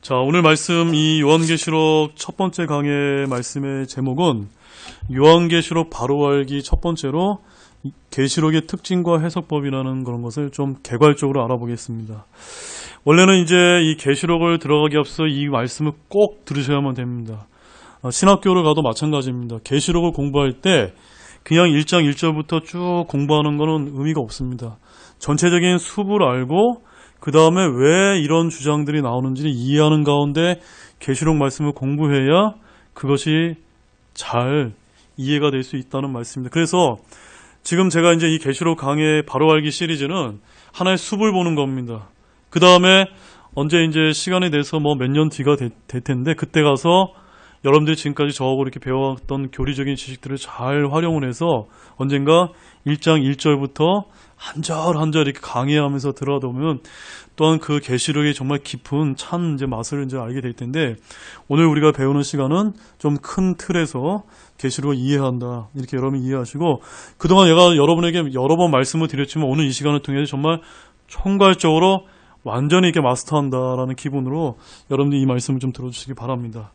자, 오늘 말씀 이 요한계시록 첫 번째 강의 말씀의 제목은 요한계시록 바로 알기 첫 번째로 계시록의 특징과 해석법이라는 그런 것을 좀 개괄적으로 알아보겠습니다. 원래는 이제 이 계시록을 들어가기 앞서 이 말씀을 꼭 들으셔야만 됩니다. 신학교를 가도 마찬가지입니다. 계시록을 공부할 때 그냥 1장 1절부터 쭉 공부하는 것은 의미가 없습니다. 전체적인 숲을 알고 그 다음에 왜 이런 주장들이 나오는지를 이해하는 가운데 계시록 말씀을 공부해야 그것이 잘 이해가 될 수 있다는 말씀입니다. 그래서 지금 제가 이제 이 계시록 강의 바로 알기 시리즈는 하나의 숲을 보는 겁니다. 그 다음에 언제 이제 시간이 돼서 뭐 몇 년 뒤가 될 텐데 그때 가서 여러분들이 지금까지 저하고 이렇게 배워왔던 교리적인 지식들을 잘 활용을 해서 언젠가 1장 1절부터 한 절 한 절 이렇게 강의하면서 들어가다 보면 또한 그 계시록의 정말 깊은 찬 이제 맛을 이제 알게 될 텐데 오늘 우리가 배우는 시간은 좀 큰 틀에서 계시록을 이해한다. 이렇게 여러분이 이해하시고 그동안 제가 여러분에게 여러 번 말씀을 드렸지만 오늘 이 시간을 통해서 정말 총괄적으로 완전히 이렇게 마스터한다라는 기분으로 여러분들이 이 말씀을 좀 들어주시기 바랍니다.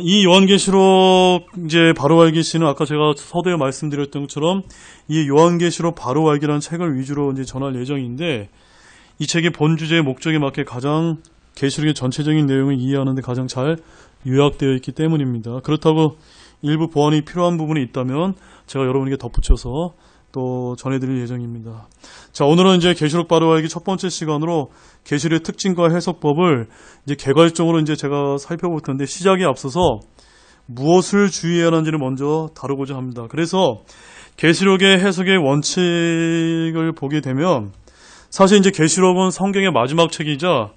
이 요한계시록 이제 바로 알기 시는 아까 제가 서두에 말씀드렸던 것처럼 이 요한계시록 바로 알기라는 책을 위주로 이제 전할 예정인데 이 책의 본 주제의 목적에 맞게 가장 계시록의 전체적인 내용을 이해하는 데 가장 잘 요약되어 있기 때문입니다. 그렇다고 일부 보완이 필요한 부분이 있다면 제가 여러분에게 덧붙여서 또 전해드릴 예정입니다. 자, 오늘은 이제 계시록 바로 알기 첫 번째 시간으로 계시록의 특징과 해석법을 이제 개괄적으로 이제 제가 살펴볼 텐데 시작에 앞서서 무엇을 주의해야 하는지를 먼저 다루고자 합니다. 그래서 계시록의 해석의 원칙을 보게 되면 사실 이제 계시록은 성경의 마지막 책이자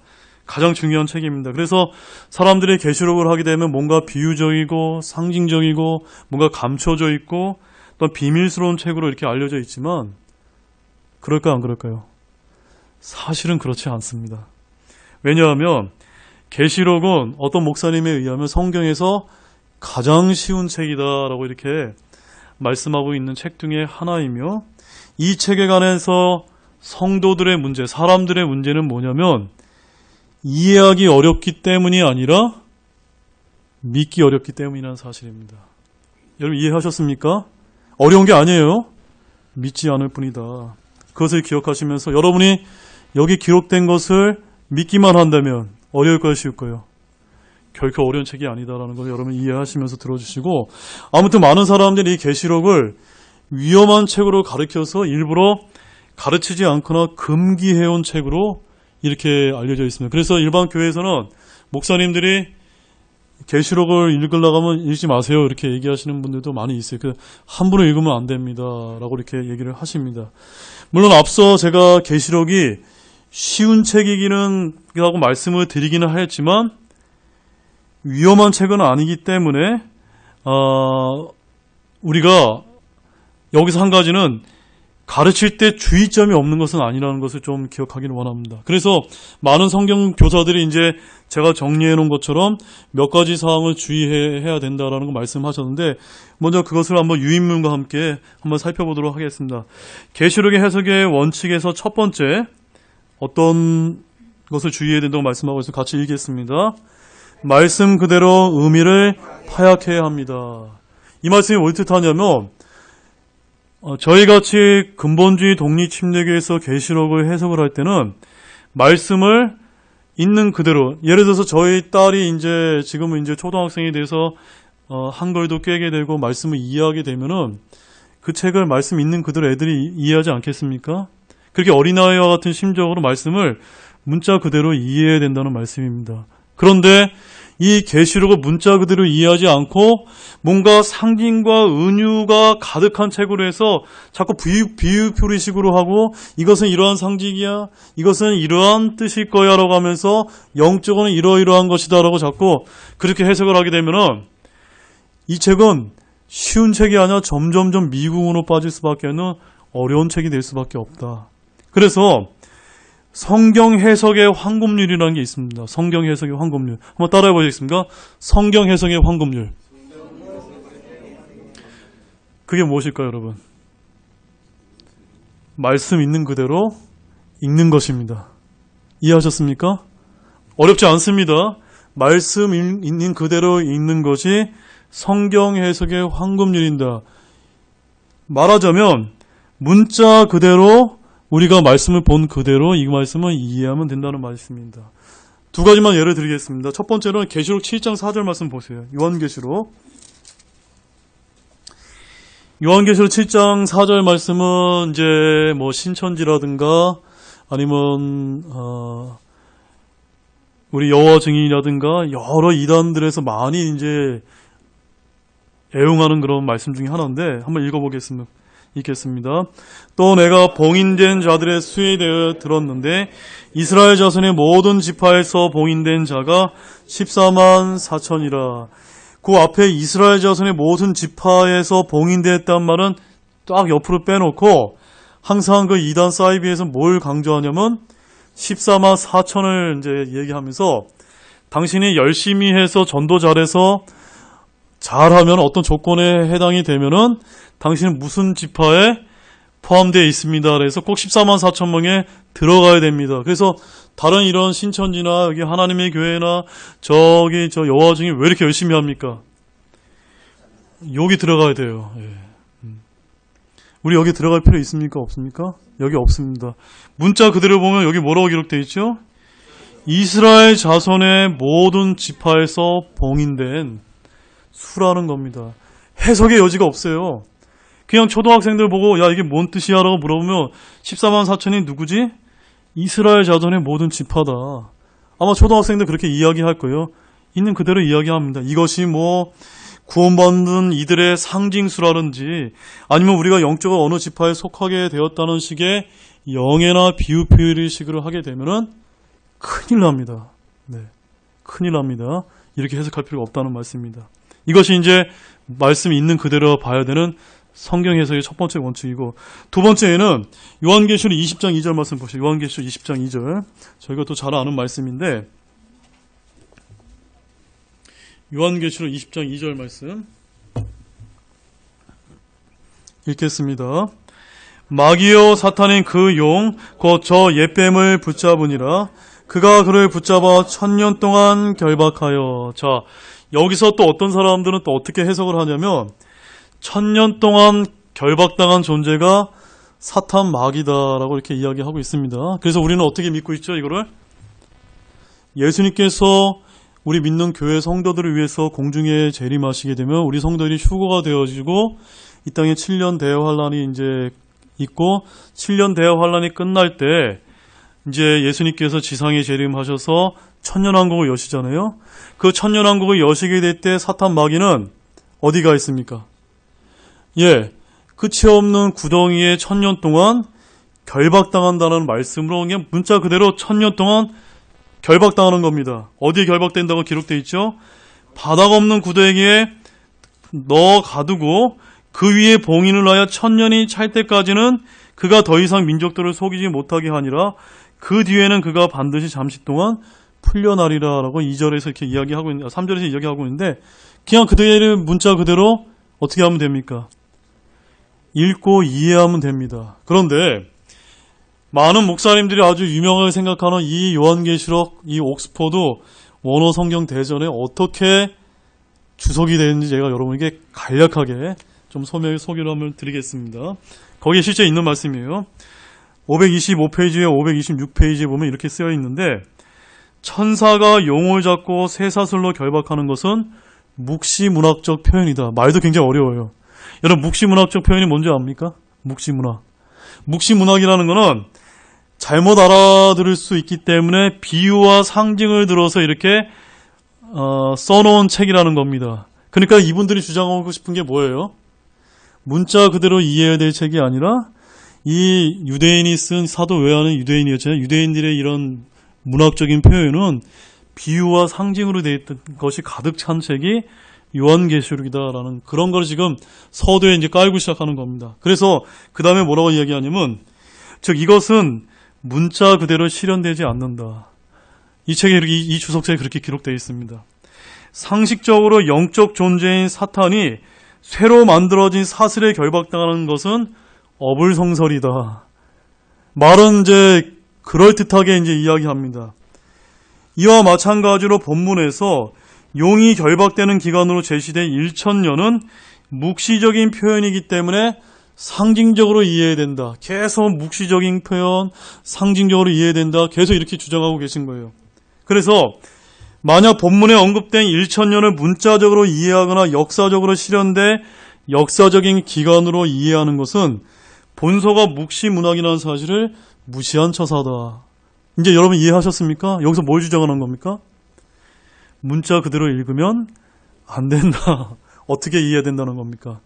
가장 중요한 책입니다. 그래서 사람들이 계시록을 하게 되면 뭔가 비유적이고 상징적이고 뭔가 감춰져 있고 또 비밀스러운 책으로 이렇게 알려져 있지만 그럴까 안 그럴까요? 사실은 그렇지 않습니다. 왜냐하면 계시록은 어떤 목사님에 의하면 성경에서 가장 쉬운 책이다라고 이렇게 말씀하고 있는 책 중에 하나이며 이 책에 관해서 성도들의 문제, 사람들의 문제는 뭐냐면 이해하기 어렵기 때문이 아니라 믿기 어렵기 때문이라는 사실입니다. 여러분 이해하셨습니까? 어려운 게 아니에요. 믿지 않을 뿐이다. 그것을 기억하시면서 여러분이 여기 기록된 것을 믿기만 한다면 어려울 거예요, 쉬울 거예요? 결코 어려운 책이 아니다라는 걸 여러분 이해하시면서 들어주시고 아무튼 많은 사람들이 이 계시록을 위험한 책으로 가르쳐서 일부러 가르치지 않거나 금기해온 책으로 이렇게 알려져 있습니다. 그래서 일반 교회에서는 목사님들이 계시록을 읽으려고 하면 읽지 마세요 이렇게 얘기하시는 분들도 많이 있어요. 함부로 읽으면 안 됩니다 라고 이렇게 얘기를 하십니다. 물론 앞서 제가 계시록이 쉬운 책이기는 라고 말씀을 드리기는 하였지만 위험한 책은 아니기 때문에 우리가 여기서 한 가지는 가르칠 때 주의점이 없는 것은 아니라는 것을 좀 기억하기를 원합니다. 그래서 많은 성경 교사들이 이제 제가 정리해 놓은 것처럼 몇 가지 사항을 주의해야 된다라는 거 말씀하셨는데 먼저 그것을 한번 유인문과 함께 한번 살펴보도록 하겠습니다. 계시록의 해석의 원칙에서 첫 번째 어떤 것을 주의해야 된다고 말씀하고 있어서 같이 읽겠습니다. 말씀 그대로 의미를 파악해야 합니다. 이 말씀이 뭘 뜻하냐면 저희같이 근본주의 독립침례교에서 계시록을 해석을 할 때는 말씀을 있는 그대로 예를 들어서 저희 딸이 이제 지금은 이제 초등학생이 돼서 한글도 꿰게 되고 말씀을 이해하게 되면은 그 책을 말씀 있는 그대로 애들이 이해하지 않겠습니까? 그렇게 어린아이와 같은 심정으로 말씀을 문자 그대로 이해해야 된다는 말씀입니다. 그런데 이 계시록을 문자 그대로 이해하지 않고 뭔가 상징과 은유가 가득한 책으로 해서 자꾸 비유표리식으로 하고 이것은 이러한 상징이야, 이것은 이러한 뜻일 거야 라고 하면서 영적으로는 이러이러한 것이다 라고 자꾸 그렇게 해석을 하게 되면은 이 책은 쉬운 책이 아니라 점점점 미궁으로 빠질 수밖에 없는 어려운 책이 될 수밖에 없다. 그래서 성경 해석의 황금률이라는 게 있습니다. 성경 해석의 황금률. 한번 따라해 보시겠습니까? 성경 해석의 황금률. 그게 무엇일까요, 여러분? 말씀 있는 그대로 읽는 것입니다. 이해하셨습니까? 어렵지 않습니다. 말씀 있는 그대로 읽는 것이 성경 해석의 황금률인다. 말하자면 문자 그대로 우리가 말씀을 본 그대로 이 말씀을 이해하면 된다는 말씀입니다. 두 가지만 예를 드리겠습니다. 첫 번째로는 계시록 7장 4절 말씀 보세요. 요한계시록 7장 4절 말씀은 이제 뭐 신천지라든가 아니면 우리 여호와 증인이라든가 여러 이단들에서 많이 이제 애용하는 그런 말씀 중에 하나인데 한번 읽겠습니다. 또 내가 봉인된 자들의 수에 대하여 들었는데 이스라엘 자손의 모든 지파에서 봉인된 자가 14만 4천이라. 그 앞에 이스라엘 자손의 모든 지파에서 봉인됐단 말은 딱 옆으로 빼놓고 항상 그 이단 사이비에서 뭘 강조하냐면 14만 4천을 이제 얘기하면서 당신이 열심히 해서 전도 잘해서 잘하면 어떤 조건에 해당이 되면은 당신은 무슨 지파에 포함되어 있습니다. 그래서 꼭 14만 4천 명에 들어가야 됩니다. 그래서 다른 이런 신천지나 여기 하나님의 교회나 저기 저 여호와 증인 왜 이렇게 열심히 합니까? 여기 들어가야 돼요. 예. 우리 여기 들어갈 필요 있습니까? 없습니까? 여기 없습니다. 문자 그대로 보면 여기 뭐라고 기록되어 있죠? 이스라엘 자손의 모든 지파에서 봉인된 수라는 겁니다. 해석의 여지가 없어요. 그냥 초등학생들 보고 야 이게 뭔 뜻이야 라고 물어보면 14만 4천이 누구지? 이스라엘 자손의 모든 지파다. 아마 초등학생들 그렇게 이야기할 거예요. 있는 그대로 이야기합니다. 이것이 뭐 구원받는 이들의 상징수라든지 아니면 우리가 영적으로 어느 지파에 속하게 되었다는 식의 영예나 비유 표현식으로 하게 되면은 큰일 납니다. 네, 큰일 납니다. 이렇게 해석할 필요가 없다는 말씀입니다. 이것이 이제 말씀이 있는 그대로 봐야 되는 성경 해석의 첫 번째 원칙이고, 두 번째는 요한계시록 20장 2절 말씀 보시죠. 요한계시록 20장 2절. 저희가 또 잘 아는 말씀인데 요한계시록 20장 2절 말씀 읽겠습니다. 마귀요 사탄인 그 용 곧 저 옛뱀을 붙잡으니라. 그가 그를 붙잡아 1000년 동안 결박하여. 자, 여기서 또 어떤 사람들은 또 어떻게 해석을 하냐면 1000년 동안 결박당한 존재가 사탄 마귀다라고 이렇게 이야기하고 있습니다. 그래서 우리는 어떻게 믿고 있죠, 이거를? 예수님께서 우리 믿는 교회 성도들을 위해서 공중에 재림하시게 되면 우리 성도들이 휴거가 되어지고 이 땅에 7년 대환란이 이제 있고 7년 대환란이 끝날 때 이제 예수님께서 지상에 재림하셔서 천년왕국을 여시잖아요. 그 천년왕국을 여시게 될 때 사탄 마귀는 어디가 있습니까? 예, 끝이 없는 구덩이에 1000년 동안 결박당한다는 말씀으로 그냥 문자 그대로 1000년 동안 결박당하는 겁니다. 어디에 결박된다고 기록되어 있죠? 바닥 없는 구덩이에 넣어 가두고 그 위에 봉인을 하여 1000년이 찰 때까지는 그가 더 이상 민족들을 속이지 못하게 하니라. 그 뒤에는 그가 반드시 잠시 동안 풀려나리라 라고 2절에서 이렇게 이야기하고 있는, 3절에서 이야기하고 있는데 그냥 그대로 문자 그대로 어떻게 하면 됩니까? 읽고 이해하면 됩니다. 그런데 많은 목사님들이 아주 유명하게 생각하는 이 요한계시록, 이 옥스퍼드 원어 성경 대전에 어떻게 주석이 되는지 제가 여러분에게 간략하게 좀 소개를 한번 드리겠습니다. 거기에 실제 있는 말씀이에요. 525페이지에 526페이지에 보면 이렇게 쓰여 있는데 천사가 용을 잡고 쇠사슬로 결박하는 것은 묵시문학적 표현이다. 말도 굉장히 어려워요. 여러분 묵시문학적 표현이 뭔지 압니까? 묵시문학. 묵시문학이라는 거는 잘못 알아들을 수 있기 때문에 비유와 상징을 들어서 이렇게 써놓은 책이라는 겁니다. 그러니까 이분들이 주장하고 싶은 게 뭐예요? 문자 그대로 이해해야 될 책이 아니라 이 유대인이 쓴 사도 외화는 유대인이었잖아요. 유대인들의 이런 문학적인 표현은 비유와 상징으로 되어 있던 것이 가득 찬 책이 요한계시록이다라는 그런 걸 지금 서두에 이제 깔고 시작하는 겁니다. 그래서 그 다음에 뭐라고 이야기하냐면, 즉 이것은 문자 그대로 실현되지 않는다. 이 책에 이 주석책에 그렇게 기록되어 있습니다. 상식적으로 영적 존재인 사탄이 새로 만들어진 사슬에 결박당하는 것은 어불성설이다. 말은 이제 그럴듯하게 이제 이야기합니다. 이와 마찬가지로 본문에서 용이 결박되는 기간으로 제시된 1000년은 묵시적인 표현이기 때문에 상징적으로 이해해야 된다. 계속 묵시적인 표현, 상징적으로 이해해야 된다. 계속 이렇게 주장하고 계신 거예요. 그래서 만약 본문에 언급된 1000년을 문자적으로 이해하거나 역사적으로 실현돼 역사적인 기간으로 이해하는 것은 본서가 묵시문학이라는 사실을 무시한 처사다. 이제 여러분 이해하셨습니까? 여기서 뭘 주장하는 겁니까? 문자 그대로 읽으면 안 된다. 어떻게 이해해야 된다는 겁니까?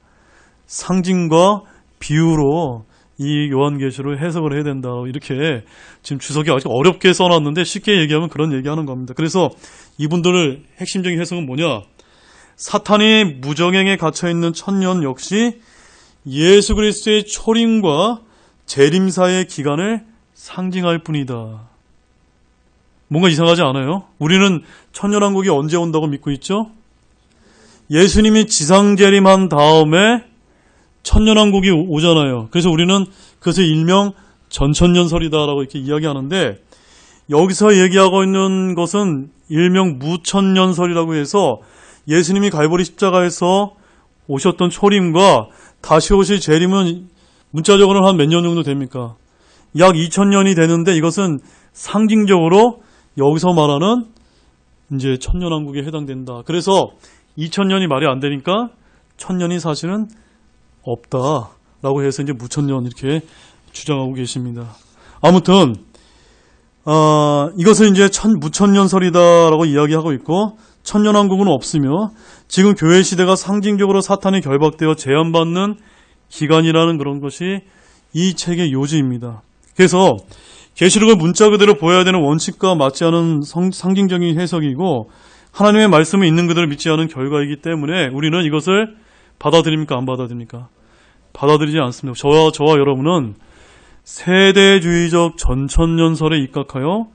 상징과 비유로 이 요한계시를 해석을 해야 된다. 이렇게 지금 주석이 아주 어렵게 써놨는데 쉽게 얘기하면 그런 얘기하는 겁니다. 그래서 이분들의 핵심적인 해석은 뭐냐? 사탄이 무정행에 갇혀있는 천년 역시 예수 그리스도의 초림과 재림사의 기간을 상징할 뿐이다. 뭔가 이상하지 않아요? 우리는 천년왕국이 언제 온다고 믿고 있죠? 예수님이 지상재림한 다음에 천년왕국이 오잖아요. 그래서 우리는 그것을 일명 전천년설이다라고 이렇게 이야기하는데, 여기서 얘기하고 있는 것은 일명 무천년설이라고 해서 예수님이 갈보리 십자가에서 오셨던 초림과 다시 오실 재림은 문자적으로는 한 몇 년 정도 됩니까? 약 2000년이 되는데, 이것은 상징적으로 여기서 말하는 이제 천년왕국에 해당된다. 그래서 2000년이 말이 안 되니까 1000년이 사실은 없다라고 해서 이제 무천년 이렇게 주장하고 계십니다. 아무튼 이것을 이제 무천년설이다라고 이야기하고 있고, 천년왕국은 없으며 지금 교회 시대가 상징적으로 사탄이 결박되어 제한받는 기간이라는 그런 것이 이 책의 요지입니다. 그래서 계시록을 문자 그대로 보여야 되는 원칙과 맞지 않은 상징적인 해석이고, 하나님의 말씀을 있는 그대로 믿지 않은 결과이기 때문에 우리는 이것을 받아들입니까? 안 받아들입니까? 받아들이지 않습니다. 저와 여러분은 세대주의적 전천년설에 입각하여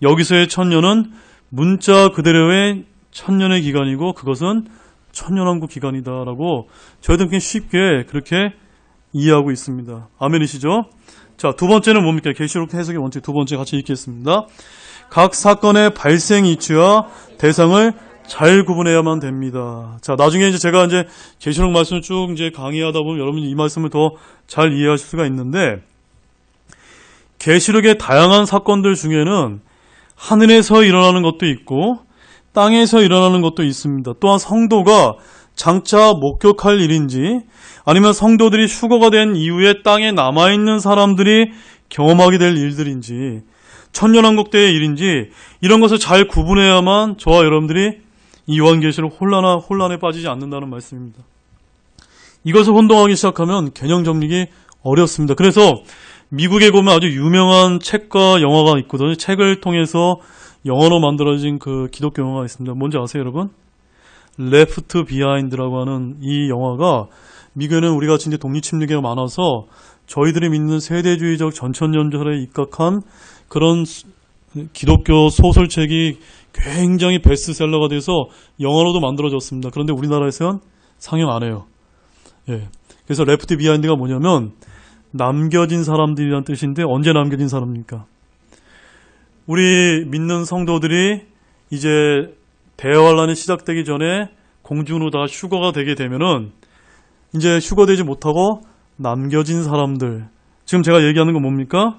여기서의 천년은 문자 그대로의 천년의 기간이고 그것은 천년왕국 기간이다라고 저희들은 그냥 쉽게 그렇게 이해하고 있습니다. 아멘이시죠? 자, 두 번째는 뭡니까? 계시록 해석의 원칙 두 번째 같이 읽겠습니다. 각 사건의 발생 이치와 대상을 잘 구분해야만 됩니다. 자, 나중에 이제 제가 이제 계시록 말씀을 쭉 이제 강의하다 보면 여러분이 이 말씀을 더 잘 이해하실 수가 있는데, 계시록의 다양한 사건들 중에는 하늘에서 일어나는 것도 있고 땅에서 일어나는 것도 있습니다. 또한 성도가 장차 목격할 일인지 아니면 성도들이 휴거가 된 이후에 땅에 남아있는 사람들이 경험하게 될 일들인지 천년왕국 때의 일인지 이런 것을 잘 구분해야만 저와 여러분들이 이 요한계시록 혼란에 빠지지 않는다는 말씀입니다. 이것을 혼동하기 시작하면 개념 정리가 어렵습니다. 그래서 미국에 보면 아주 유명한 책과 영화가 있거든요. 책을 통해서 영어로 만들어진 그 기독교 영화가 있습니다. 뭔지 아세요, 여러분? 레프트 비하인드라고 하는 이 영화가, 미국에는 우리 같이 이제 독립침략이 많아서 저희들이 믿는 세대주의적 전천년설에 입각한 그런 기독교 소설책이 굉장히 베스트셀러가 돼서 영어로도 만들어졌습니다. 그런데 우리나라에서는 상영 안 해요. 예. 그래서 레프트 비하인드가 뭐냐면 남겨진 사람들이란 뜻인데, 언제 남겨진 사람입니까? 우리 믿는 성도들이 이제 대환란이 시작되기 전에 공중으로 다 휴거가 되게 되면은 이제 휴거되지 못하고 남겨진 사람들, 지금 제가 얘기하는 건 뭡니까?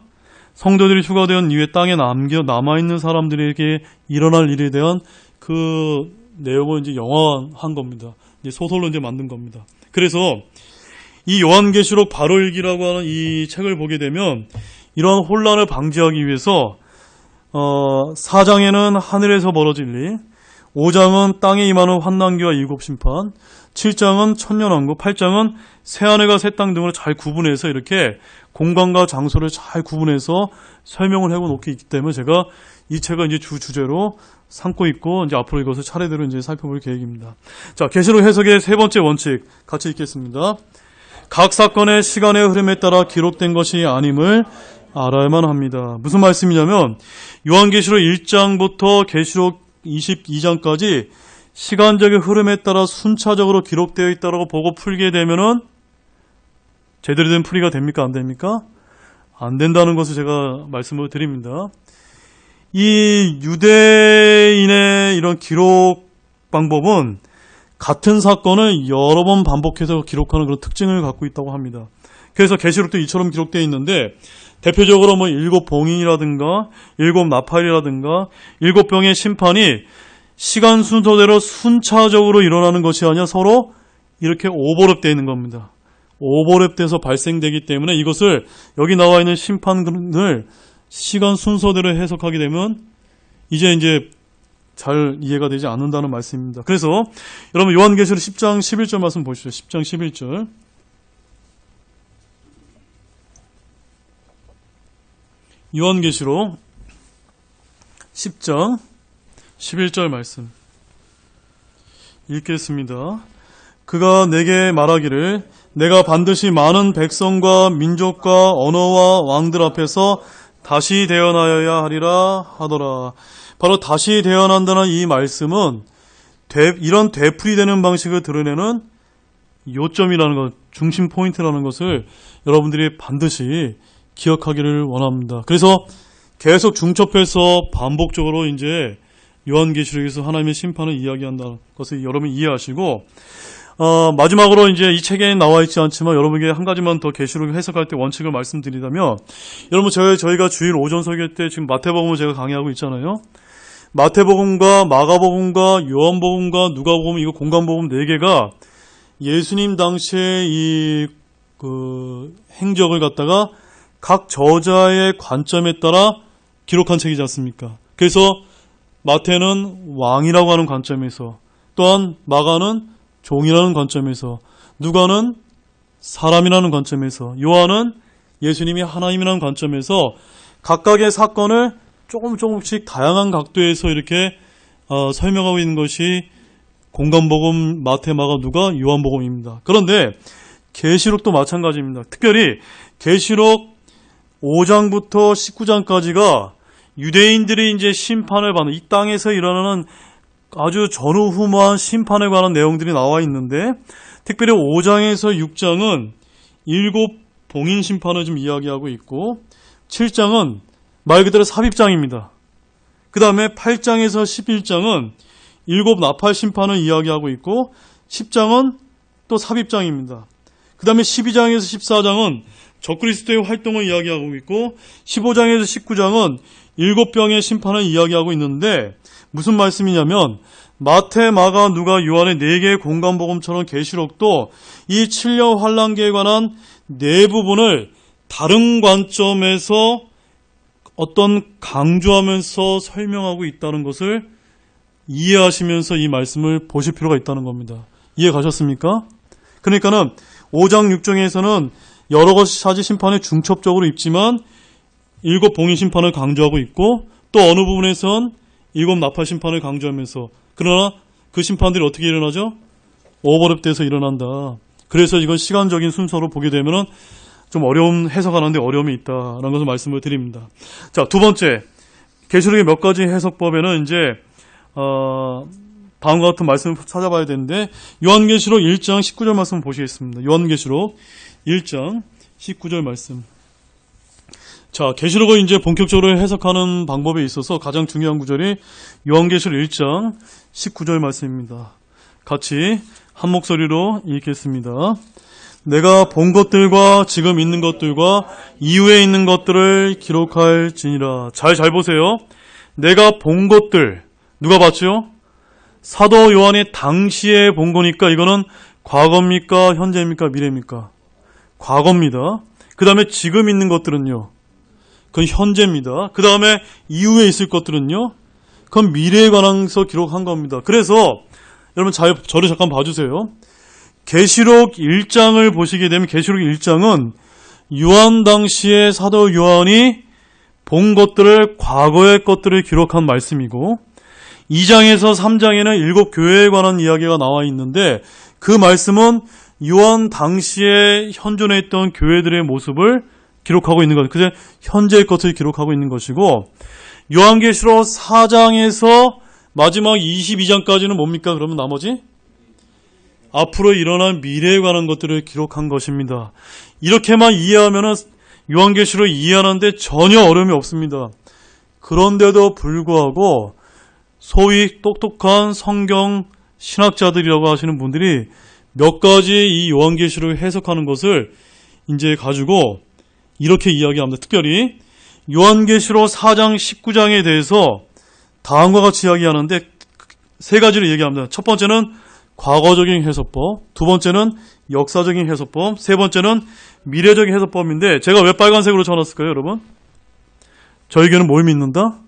성도들이 휴거된 이후에 땅에 남아있는 사람들에게 일어날 일에 대한 그 내용을 이제 영화한 겁니다. 이제 소설로 이제 만든 겁니다. 그래서 이 요한계시록 바로읽기라고 하는 이 책을 보게 되면 이러한 혼란을 방지하기 위해서 4장에는 하늘에서 벌어질 일, 5장은 땅에 임하는 환난기와 일곱 심판, 7장은 천년왕국, 8장은 새하늘과 새 땅 등으로 잘 구분해서 이렇게 공간과 장소를 잘 구분해서 설명을 해놓기 있기 때문에 제가 이 책을 이제 주제로 삼고 있고, 이제 앞으로 이것을 차례대로 이제 살펴볼 계획입니다. 자, 계시록 해석의 세 번째 원칙 같이 읽겠습니다. 각 사건의 시간의 흐름에 따라 기록된 것이 아님을 알아야만 합니다. 무슨 말씀이냐면 요한계시록 1장부터 계시록 22장까지 시간적인 흐름에 따라 순차적으로 기록되어 있다고 보고 풀게 되면은 제대로 된 풀이가 됩니까? 안 됩니까? 안 된다는 것을 제가 말씀을 드립니다. 이 유대인의 이런 기록 방법은 같은 사건을 여러 번 반복해서 기록하는 그런 특징을 갖고 있다고 합니다. 그래서 계시록도 이처럼 기록되어 있는데 대표적으로 뭐 7봉인이라든가 7나팔이라든가 7병의 심판이 시간 순서대로 순차적으로 일어나는 것이 아니라 서로 이렇게 오버랩되어 있는 겁니다. 오버랩돼서 발생되기 때문에 이것을 여기 나와 있는 심판을 시간 순서대로 해석하게 되면 이제 잘 이해가 되지 않는다는 말씀입니다. 그래서 여러분 요한계시록 10장 11절 말씀 보시죠. 10장 11절. 요한계시록 10장 11절 말씀 읽겠습니다. 그가 내게 말하기를 내가 반드시 많은 백성과 민족과 언어와 왕들 앞에서 다시 태어나야 하리라 하더라. 바로 다시 태어난다는 이 말씀은 이런 되풀이되는 방식을 드러내는 요점이라는 것, 중심 포인트라는 것을 여러분들이 반드시 기억하기를 원합니다. 그래서 계속 중첩해서 반복적으로 이제 요한계시록에서 하나님의 심판을 이야기한다는 것을 여러분 이해하시고 마지막으로 이제 이 책에 나와 있지 않지만 여러분에게 한 가지만 더 계시록을 해석할 때 원칙을 말씀드리자면 여러분 저희가 주일 오전 설교 때 지금 마태복음을 제가 강의하고 있잖아요. 마태복음과 마가복음과 요한복음과 누가복음 이거 공간복음 4개가 예수님 당시에 이 행적을 갖다가 각 저자의 관점에 따라 기록한 책이지 않습니까? 그래서 마태는 왕이라고 하는 관점에서 또한 마가는 종이라는 관점에서 누가는 사람이라는 관점에서 요한은 예수님이 하나님이라는 관점에서 각각의 사건을 조금씩 다양한 각도에서 이렇게 설명하고 있는 것이 공간복음, 마태, 마가, 누가, 요한복음입니다. 그런데 계시록도 마찬가지입니다. 특별히 계시록 5장부터 19장까지가 유대인들이 이제 심판을 받는 이 땅에서 일어나는 아주 전후후무한 심판에 관한 내용들이 나와 있는데 특별히 5장에서 6장은 7봉인 심판을 좀 이야기하고 있고 7장은 말 그대로 삽입장입니다. 그 다음에 8장에서 11장은 7나팔 심판을 이야기하고 있고 10장은 또 삽입장입니다. 그 다음에 12장에서 14장은 적그리스도의 활동을 이야기하고 있고 15장에서 19장은 7병의 심판을 이야기하고 있는데 무슨 말씀이냐면 마태, 마가, 누가, 요한의 4개의 공간복음처럼 계시록도 이 7년 환란기에 관한 네 부분을 다른 관점에서 어떤 강조하면서 설명하고 있다는 것을 이해하시면서 이 말씀을 보실 필요가 있다는 겁니다. 이해 가셨습니까? 그러니까는 5장 6장에서는 여러 가지 심판에 중첩적으로 있지만 7봉인 심판을 강조하고 있고 또 어느 부분에선 7나팔 심판을 강조하면서 그러나 그 심판들이 어떻게 일어나죠? 오버랩돼서 일어난다. 그래서 이건 시간적인 순서로 보게 되면은 좀 어려운 해석하는데 어려움이 있다라는 것을 말씀을 드립니다. 자, 두 번째 계시록의 몇 가지 해석법에는 이제 다음과 같은 말씀을 찾아봐야 되는데 요한계시록 1장 19절 말씀 보시겠습니다. 요한계시록 1장 19절 말씀. 자, 계시록을 이제 본격적으로 해석하는 방법에 있어서 가장 중요한 구절이 요한계시록 1장 19절 말씀입니다. 같이 한 목소리로 읽겠습니다. 내가 본 것들과 지금 있는 것들과 이후에 있는 것들을 기록할지니라. 잘 보세요. 내가 본 것들 누가 봤죠? 사도 요한이 당시에 본 거니까 이거는 과거입니까? 현재입니까? 미래입니까? 과거입니다. 그 다음에 지금 있는 것들은요. 그건 현재입니다. 그 다음에 이후에 있을 것들은요. 그건 미래에 관해서 기록한 겁니다. 그래서 여러분 저를 잠깐 봐주세요. 계시록 1장을 보시게 되면 계시록 1장은 요한 당시에 사도 요한이 본 것들을 과거의 것들을 기록한 말씀이고 2장에서 3장에는 7교회에 관한 이야기가 나와 있는데 그 말씀은 요한 당시에 현존해 있던 교회들의 모습을 기록하고 있는 것, 그래서 현재의 것을 기록하고 있는 것이고 요한계시록 4장에서 마지막 22장까지는 뭡니까? 그러면 나머지 앞으로 일어날 미래에 관한 것들을 기록한 것입니다. 이렇게만 이해하면은 요한계시록 이해하는데 전혀 어려움이 없습니다. 그런데도 불구하고 소위 똑똑한 성경 신학자들이라고 하시는 분들이 몇 가지 이 요한계시록을 해석하는 것을 이제 가지고 이렇게 이야기합니다. 특별히 요한계시록 4장 19장에 대해서 다음과 같이 이야기하는데 세 가지를 얘기합니다. 첫 번째는 과거적인 해석법, 두 번째는 역사적인 해석법, 세 번째는 미래적인 해석법인데 제가 왜 빨간색으로 쳐놨을까요, 여러분? 저에게는 뭘 믿는다?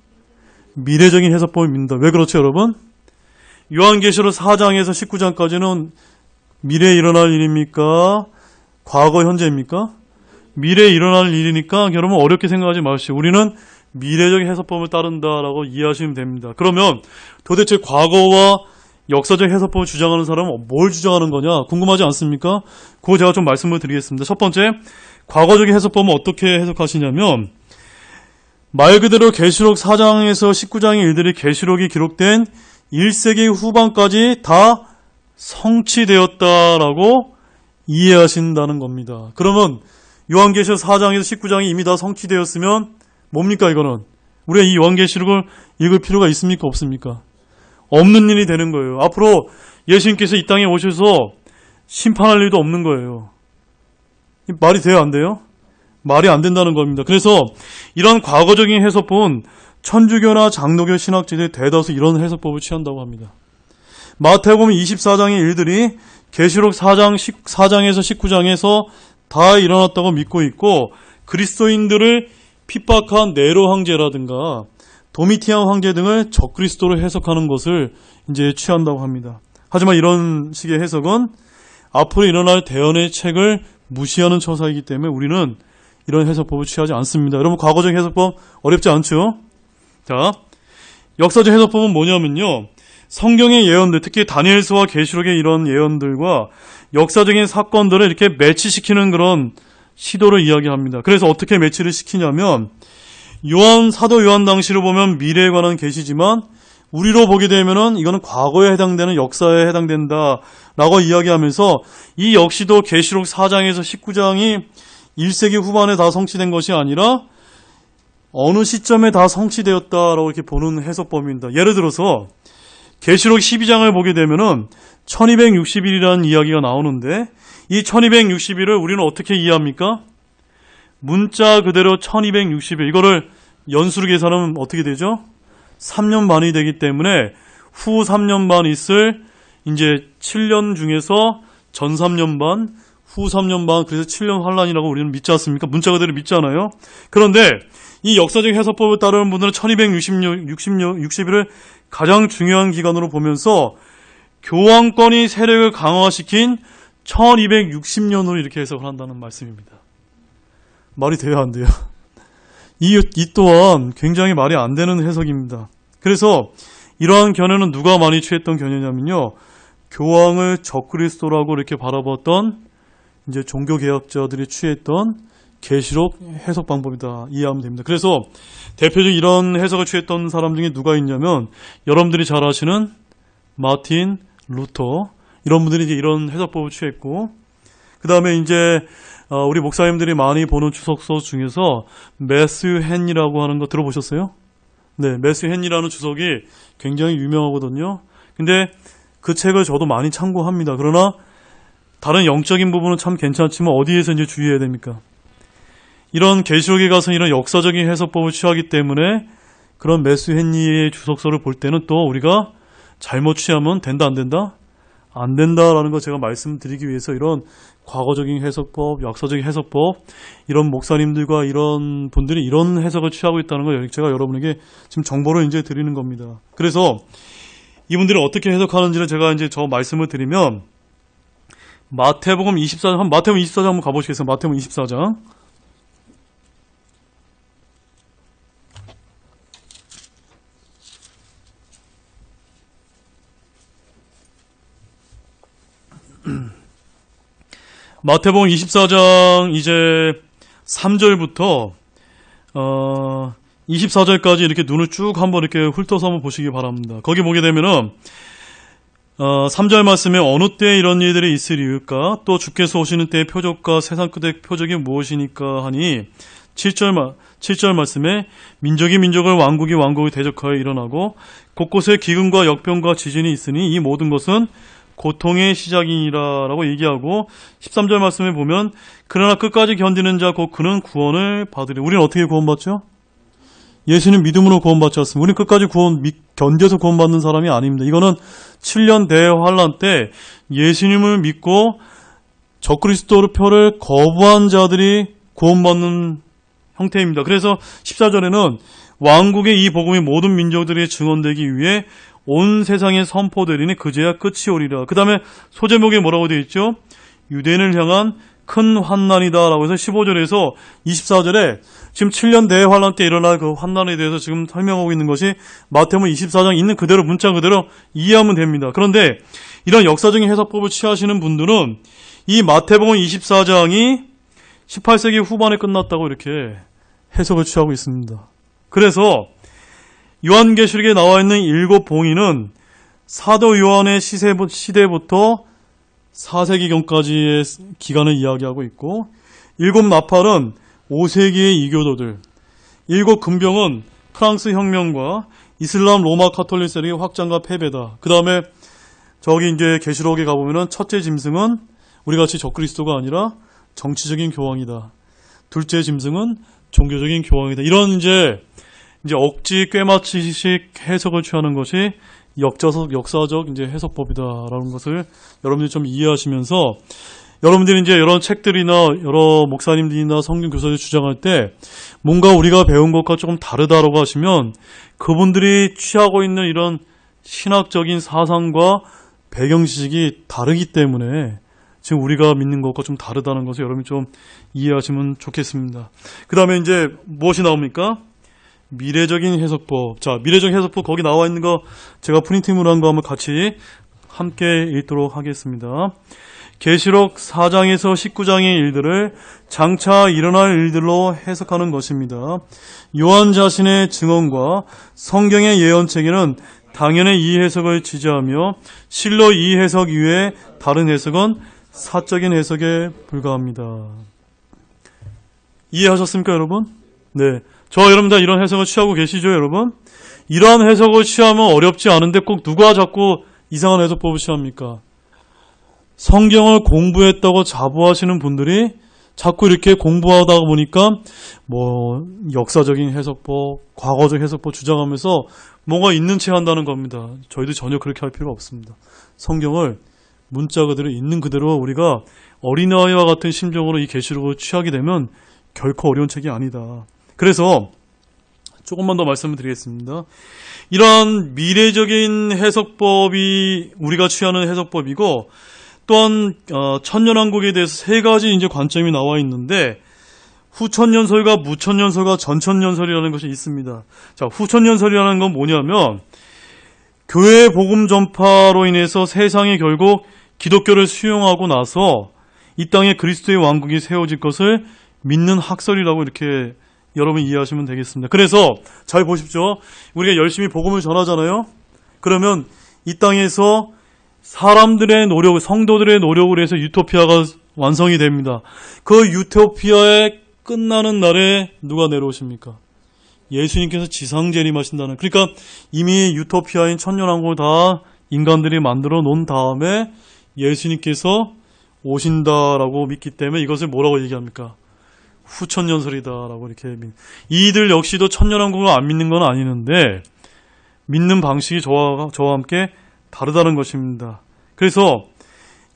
미래적인 해석법을 믿는다. 왜 그렇죠, 여러분? 요한계시록 4장에서 19장까지는 미래에 일어날 일입니까? 과거, 현재입니까? 미래에 일어날 일이니까 여러분 어렵게 생각하지 마시고 우리는 미래적인 해석법을 따른다라고 이해하시면 됩니다. 그러면 도대체 과거와 역사적 해석법을 주장하는 사람은 뭘 주장하는 거냐 궁금하지 않습니까? 그거 제가 좀 말씀을 드리겠습니다. 첫 번째, 과거적인 해석법은 어떻게 해석하시냐면 말 그대로 계시록 4장에서 19장의 일들이 계시록이 기록된 1세기 후반까지 다 성취되었다라고 이해하신다는 겁니다. 그러면 요한계시록 4장에서 19장이 이미 다 성취되었으면 뭡니까 이거는? 우리가 이 요한계시록을 읽을 필요가 있습니까 없습니까? 없는 일이 되는 거예요. 앞으로 예수님께서 이 땅에 오셔서 심판할 일도 없는 거예요. 말이 돼요 안 돼요? 말이 안 된다는 겁니다. 그래서 이런 과거적인 해석법은 천주교나 장로교 신학자들이 대다수 이런 해석법을 취한다고 합니다. 마태복음 24장의 일들이 계시록 4장에서 19장에서 다 일어났다고 믿고 있고 그리스도인들을 핍박한 네로 황제라든가 도미티안 황제 등을 적그리스도로 해석하는 것을 이제 취한다고 합니다. 하지만 이런 식의 해석은 앞으로 일어날 대언의 책을 무시하는 처사이기 때문에 우리는 이런 해석법을 취하지 않습니다. 여러분 과거적 해석법 어렵지 않죠? 자, 역사적 해석법은 뭐냐면요. 성경의 예언들, 특히 다니엘서와 계시록의 이런 예언들과 역사적인 사건들을 이렇게 매치시키는 그런 시도를 이야기합니다. 그래서 어떻게 매치를 시키냐면 사도 요한 당시로 보면 미래에 관한 계시지만 우리로 보게 되면은 이거는 과거에 해당되는 역사에 해당된다라고 이야기하면서 이 역시도 계시록 4장에서 19장이 1세기 후반에 다 성취된 것이 아니라 어느 시점에 다 성취되었다라고 이렇게 보는 해석법입니다. 예를 들어서 계시록 12장을 보게 되면은 1260일이라는 이야기가 나오는데 이 1260일을 우리는 어떻게 이해합니까? 문자 그대로 1260일 이거를 연수로 계산하면 어떻게 되죠? 3년 반이 되기 때문에 후 3년 반 있을 이제 7년 중에서 전 3년 반, 후 3년 반 그래서 7년 환란이라고 우리는 믿지 않습니까? 문자 그대로 믿잖아요. 그런데 이 역사적 해석법을 따르는 분들은 1260일을 가장 중요한 기간으로 보면서 교황권이 세력을 강화시킨 1260년으로 이렇게 해석을 한다는 말씀입니다. 말이 돼야 안 돼요? 이 또한 굉장히 말이 안 되는 해석입니다. 그래서 이러한 견해는 누가 많이 취했던 견해냐면요. 교황을 적그리스도라고 이렇게 바라봤던 이제 종교개혁자들이 취했던 계시록 해석 방법이다. 이해하면 됩니다. 그래서 대표적으로 이런 해석을 취했던 사람 중에 누가 있냐면 여러분들이 잘 아시는 마틴 루터 이런 분들이 이제 이런 해석법을 취했고 그 다음에 이제 우리 목사님들이 많이 보는 주석서 중에서 매스유 헨이라고 하는 거 들어보셨어요? 네, 매스유 헨이라는 주석이 굉장히 유명하거든요. 근데 그 책을 저도 많이 참고합니다. 그러나 다른 영적인 부분은 참 괜찮지만 어디에서 이제 주의해야 됩니까? 이런 계시록에 가서 이런 역사적인 해석법을 취하기 때문에 그런 매스유 헨리의 주석서를 볼 때는 또 우리가 잘못 취하면 된다 안 된다? 안 된다라는 거 제가 말씀드리기 위해서 이런 과거적인 해석법, 역사적인 해석법 이런 목사님들과 이런 분들이 이런 해석을 취하고 있다는 걸 제가 여러분에게 지금 정보를 이제 드리는 겁니다. 그래서 이분들이 어떻게 해석하는지를 제가 이제 저 말씀을 드리면 마태복음 24장 한번 가보시겠어요? 마태복음 24장. 마태복음 24장 이제 3절부터 24절까지 이렇게 눈을 쭉 한번 이렇게 훑어서 한번 보시기 바랍니다. 거기 보게 되면은 3절 말씀에 어느 때에 이런 일들이 있으리까 또 주께서 오시는 때의 표적과 세상 끝의 표적이 무엇이니까 하니 7절 7절 말씀에 민족이 민족을 왕국이 왕국을 대적하여 일어나고 곳곳에 기근과 역병과 지진이 있으니 이 모든 것은 고통의 시작이니라 라고 얘기하고 13절 말씀에 보면 그러나 끝까지 견디는 자 곧 그는 구원을 받으리. 우리는 어떻게 구원받죠? 예수님 믿음으로 구원받지 않습니다. 우리는 끝까지 견뎌서 구원받는 사람이 아닙니다. 이거는 7년 대환란 때 예수님을 믿고 적그리스도표를 거부한 자들이 구원받는 형태입니다. 그래서 14절에는 왕국의 이 복음이 모든 민족들이 증언되기 위해 온 세상에 선포되리니 그제야 끝이 오리라. 그 다음에 소제목에 뭐라고 되어 있죠? 유대인을 향한 큰 환난이다 라고 해서 15절에서 24절에 지금 7년 대환란 때 일어날 그 환난에 대해서 지금 설명하고 있는 것이 마태복음 24장 있는 그대로 문자 그대로 이해하면 됩니다. 그런데 이런 역사적인 해석법을 취하시는 분들은 이 마태복음 24장이 18세기 후반에 끝났다고 이렇게 해석을 취하고 있습니다. 그래서 요한계시록에 나와 있는 7 봉인은 사도 요한의 시대부터 4세기경까지의 기간을 이야기하고 있고 7 나팔은 5세기의 이교도들, 7 금병은 프랑스 혁명과 이슬람 로마 카톨릭 세력의 확장과 패배다. 그 다음에 저기 이제 계시록에 가보면은 첫째 짐승은 우리 같이 적그리스도가 아니라 정치적인 교황이다. 둘째 짐승은 종교적인 교황이다. 이런 이제 억지 꿰맞추식 해석을 취하는 것이 역사적 이제 해석법이다라는 것을 여러분들이 좀 이해하시면서 여러분들이 이제 여러 책들이나 여러 목사님들이나 성경 교사들이 주장할 때 뭔가 우리가 배운 것과 조금 다르다라고 하시면 그분들이 취하고 있는 이런 신학적인 사상과 배경 지식이 다르기 때문에 지금 우리가 믿는 것과 좀 다르다는 것을 여러분이 좀 이해하시면 좋겠습니다. 그 다음에 이제 무엇이 나옵니까? 미래적인 해석법. 자, 미래적 해석법 거기 나와 있는 거 제가 프린팅으로 한 거 한번 같이 함께 읽도록 하겠습니다. 계시록 4장에서 19장의 일들을 장차 일어날 일들로 해석하는 것입니다. 요한 자신의 증언과 성경의 예언책에는 당연히 이 해석을 지지하며 실로 이 해석 이외에 다른 해석은 사적인 해석에 불과합니다. 이해하셨습니까, 여러분? 네. 저와 여러분 다 이런 해석을 취하고 계시죠, 여러분? 이러한 해석을 취하면 어렵지 않은데 꼭 누가 자꾸 이상한 해석법을 취합니까? 성경을 공부했다고 자부하시는 분들이 자꾸 이렇게 공부하다 보니까 뭐 역사적인 해석법, 과거적 해석법 주장하면서 뭐가 있는 채 한다는 겁니다. 저희도 전혀 그렇게 할 필요 없습니다. 성경을 문자 그대로 있는 그대로 우리가 어린아이와 같은 심정으로 이 계시록을 취하게 되면 결코 어려운 책이 아니다. 그래서 조금만 더 말씀을 드리겠습니다. 이러한 미래적인 해석법이 우리가 취하는 해석법이고 또한 천년왕국에 대해서 3가지 이제 관점이 나와 있는데 후천년설과 무천년설과 전천년설이라는 것이 있습니다. 자, 후천년설이라는 건 뭐냐면 교회 복음 전파로 인해서 세상이 결국 기독교를 수용하고 나서 이 땅에 그리스도의 왕국이 세워질 것을 믿는 학설이라고 이렇게 여러분 이해하시면 되겠습니다. 그래서 잘 보십시오. 우리가 열심히 복음을 전하잖아요. 그러면 이 땅에서 사람들의 노력, 성도들의 노력을 해서 유토피아가 완성이 됩니다. 그 유토피아의 끝나는 날에 누가 내려오십니까? 예수님께서 지상 재림하신다는. 그러니까 이미 유토피아인 천년왕국을 다 인간들이 만들어 놓은 다음에 예수님께서 오신다라고 믿기 때문에 이것을 뭐라고 얘기합니까? 후천년설이다라고 이렇게 이들 역시도 천년왕국을 안 믿는 건 아니는데 믿는 방식이 저와 함께 다르다는 것입니다. 그래서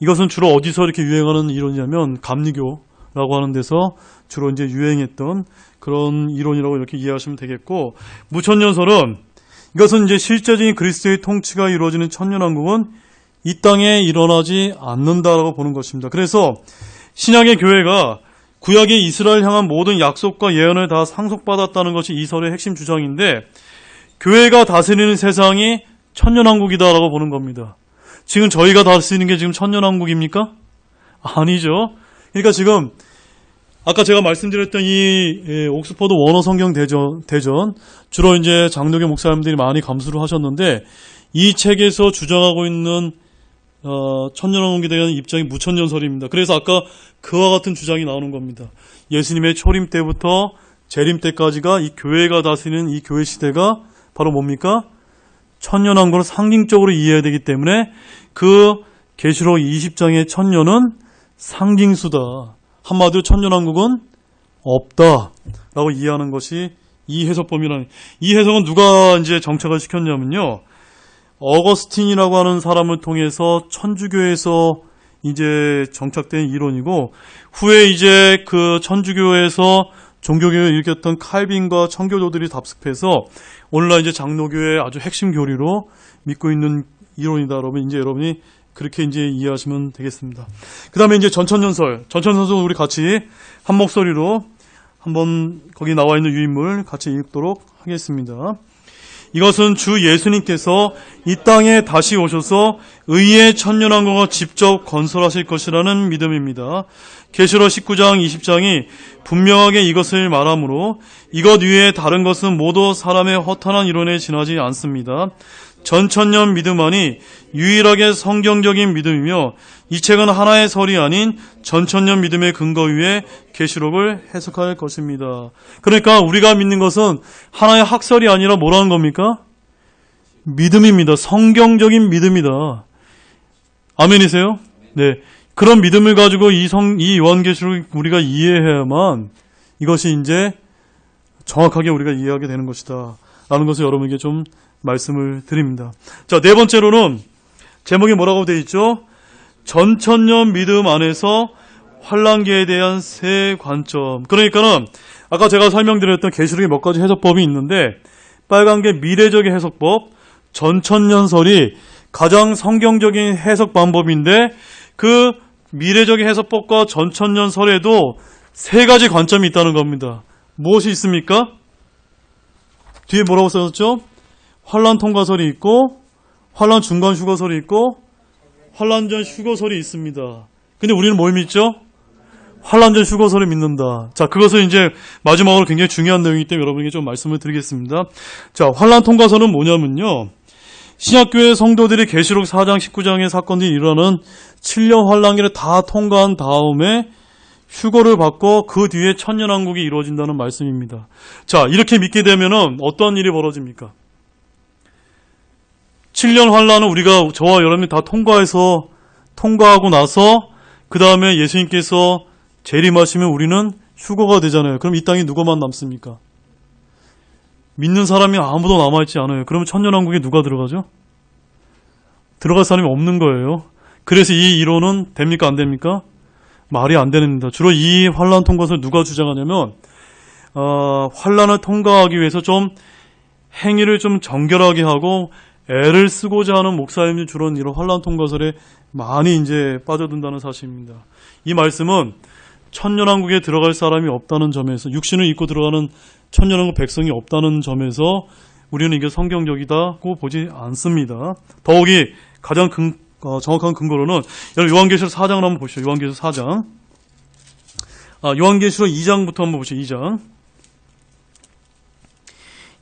이것은 주로 어디서 이렇게 유행하는 이론이냐면 감리교라고 하는 데서 주로 이제 유행했던 그런 이론이라고 이렇게 이해하시면 되겠고, 무천년설은 이것은 이제 실제적인 그리스도의 통치가 이루어지는 천년왕국은 이 땅에 일어나지 않는다라고 보는 것입니다. 그래서 신약의 교회가 구약의 이스라엘 향한 모든 약속과 예언을 다 상속받았다는 것이 이 설의 핵심 주장인데 교회가 다스리는 세상이 천년왕국이다라고 보는 겁니다. 지금 저희가 다스리는 게 지금 천년왕국입니까? 아니죠. 그러니까 지금 아까 제가 말씀드렸던 이 옥스퍼드 원어 성경 대전 주로 이제 장로교 목사님들이 많이 감수를 하셨는데 이 책에서 주장하고 있는 천년왕국에 대한 입장이 무천년설입니다. 그래서 아까 그와 같은 주장이 나오는 겁니다. 예수님의 초림 때부터 재림 때까지가 이 교회가 다스리는 이 교회 시대가 바로 뭡니까? 천년왕국을 상징적으로 이해해야 되기 때문에 그 계시록 20장의 천년은 상징수다. 한마디로 천년왕국은 없다라고 이해하는 것이 이 해석법이라는. 이 해석은 누가 이제 정착을 시켰냐면요, 어거스틴이라고 하는 사람을 통해서 천주교에서 이제 정착된 이론이고, 후에 이제 그 천주교에서 종교개혁을 일으켰던 칼빈과 청교도들이 답습해서 오늘날 이제 장로교의 아주 핵심 교리로 믿고 있는 이론이다. 여러분, 이제 여러분이 그렇게 이제 이해하시면 되겠습니다. 그 다음에 이제 전천년설 우리 같이 한 목소리로 한번 거기 나와 있는 유인물 같이 읽도록 하겠습니다. 이것은 주 예수님께서 이 땅에 다시 오셔서 의의 천년왕국을 직접 건설하실 것이라는 믿음입니다. 계시록 19장 20장이 분명하게 이것을 말하므로 이것 위에 다른 것은 모두 사람의 허탄한 이론에 지나지 않습니다. 전천년 믿음만이 유일하게 성경적인 믿음이며 이 책은 하나의 설이 아닌 전천년 믿음의 근거 위에 계시록을 해석할 것입니다. 그러니까 우리가 믿는 것은 하나의 학설이 아니라 뭐라는 겁니까? 믿음입니다. 성경적인 믿음이다. 아멘이세요? 네. 그런 믿음을 가지고 이 요한계시록을 우리가 이해해야만 이것이 이제 정확하게 우리가 이해하게 되는 것이다 라는 것을 여러분에게 좀 말씀을 드립니다. 자, 네 번째로는 제목이 뭐라고 되어 있죠? 전천년 믿음 안에서 환란기에 대한 세 관점. 그러니까는 아까 제가 설명드렸던 계시록의 몇 가지 해석법이 있는데, 빨간 게 미래적인 해석법, 전천년설이 가장 성경적인 해석 방법인데, 그 미래적인 해석법과 전천년설에도 세 가지 관점이 있다는 겁니다. 무엇이 있습니까? 뒤에 뭐라고 써졌죠? 환란 통과설이 있고, 환란 중간 휴거설이 있고, 환란 전 휴거설이 있습니다. 근데 우리는 뭘 믿죠? 환란 전 휴거설을 믿는다. 자, 그것을 이제 마지막으로 굉장히 중요한 내용이기 때문에 여러분에게 좀 말씀을 드리겠습니다. 자, 환란 통과설은 뭐냐면요, 신약교회 성도들이 계시록 4장 19장의 사건들이 일어나는 7년 환란기를 다 통과한 다음에 휴거를 받고 그 뒤에 천년왕국이 이루어진다는 말씀입니다. 자, 이렇게 믿게 되면은 어떤 일이 벌어집니까? 7년 환란은 우리가 저와 여러분이 다 통과하고 나서 그 다음에 예수님께서 재림하시면 우리는 휴거가 되잖아요. 그럼 이 땅에 누구만 남습니까? 믿는 사람이 아무도 남아있지 않아요. 그러면 천년왕국에 누가 들어가죠? 들어갈 사람이 없는 거예요. 그래서 이 이론은 됩니까? 안 됩니까? 말이 안 됩니다. 주로 이 환란 통과를 누가 주장하냐면, 환란을 통과하기 위해서 좀 행위를 좀 정결하게 하고 애를 쓰고자 하는 목사님들 주로 이런 환란 통과설에 많이 이제 빠져든다는 사실입니다. 이 말씀은 천년왕국에 들어갈 사람이 없다는 점에서, 육신을 입고 들어가는 천년왕국 백성이 없다는 점에서 우리는 이게 성경적이다고 보지 않습니다. 더욱이 가장 정확한 근거로는 여러분 요한계시록 4장을 한번 보시죠. 요한계시록 4장. 요한계시록 2장부터 한번 보시죠. 2장.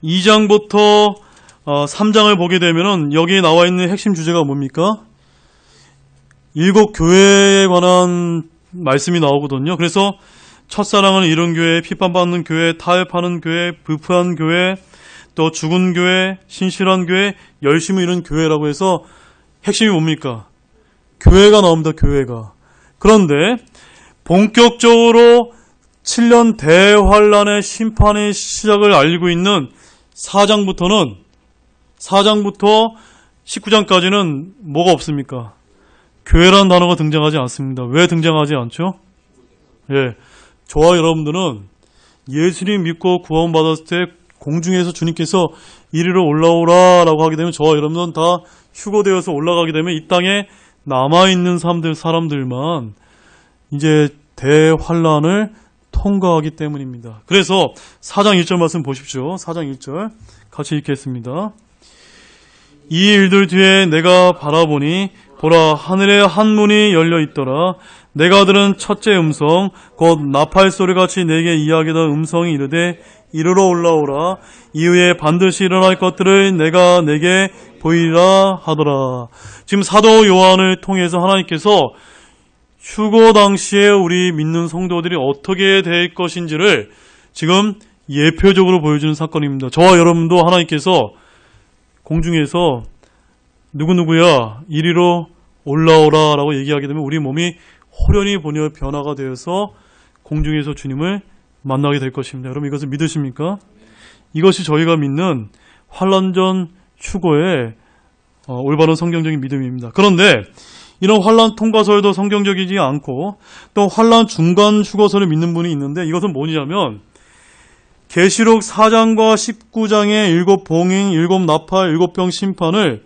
2장부터 3장을 보게 되면은 여기에 나와 있는 핵심 주제가 뭡니까? 7 교회에 관한 말씀이 나오거든요. 그래서 첫사랑을 이룬 교회, 핍박받는 교회, 타협하는 교회, 불의한 교회, 또 죽은 교회, 신실한 교회, 열심히 이룬 교회라고 해서 핵심이 뭡니까? 교회가 나옵니다. 교회가. 그런데 본격적으로 7년 대환란의 심판의 시작을 알리고 있는 4장부터 19장까지는 뭐가 없습니까? 교회라는 단어가 등장하지 않습니다. 왜 등장하지 않죠? 예, 저와 여러분들은 예수님 믿고 구원받았을 때 공중에서 주님께서 이리로 올라오라 라고 하게 되면 저와 여러분들은 다 휴거되어서 올라가게 되면 이 땅에 남아있는 사람들만 이제 대환란을 통과하기 때문입니다. 그래서 4장 1절 말씀 보십시오. 4장 1절 같이 읽겠습니다. 이 일들 뒤에 내가 바라보니 보라, 하늘에 한 문이 열려 있더라. 내가 들은 첫째 음성, 곧 나팔 소리같이 내게 이야기하던 음성이 이르되 이르러 올라오라. 이후에 반드시 일어날 것들을 내가 내게 보이리라 하더라. 지금 사도 요한을 통해서 하나님께서 휴거 당시에 우리 믿는 성도들이 어떻게 될 것인지를 지금 예표적으로 보여주는 사건입니다. 저와 여러분도 하나님께서 공중에서 누구누구야 이리로 올라오라 라고 얘기하게 되면 우리 몸이 호련히 변화가 되어서 공중에서 주님을 만나게 될 것입니다. 여러분 이것을 믿으십니까? 이것이 저희가 믿는 환난전 휴거의 올바른 성경적인 믿음입니다. 그런데 이런 환난 통과설도 성경적이지 않고 또 환난 중간 휴거설을 믿는 분이 있는데 이것은 뭐냐면 계시록 4장과 19장의 7봉인, 7나팔, 7병 심판을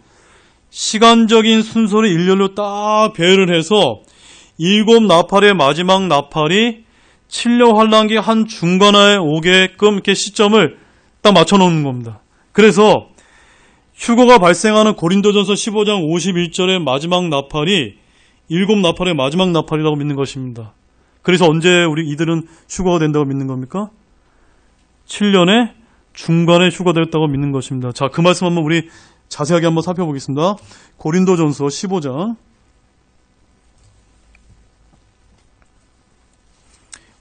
시간적인 순서를 일렬로 딱 배열을 해서 7나팔의 마지막 나팔이 7년 환란기 한 중간에 오게끔 이렇게 시점을 딱 맞춰놓는 겁니다. 그래서 휴거가 발생하는 고린도전서 15장 51절의 마지막 나팔이 7나팔의 마지막 나팔이라고 믿는 것입니다. 그래서 언제 우리 이들은 휴거가 된다고 믿는 겁니까? 7년의 중간에 휴거되었다고 믿는 것입니다. 자, 그 말씀 한번 우리 자세하게 한번 살펴보겠습니다. 고린도전서 15장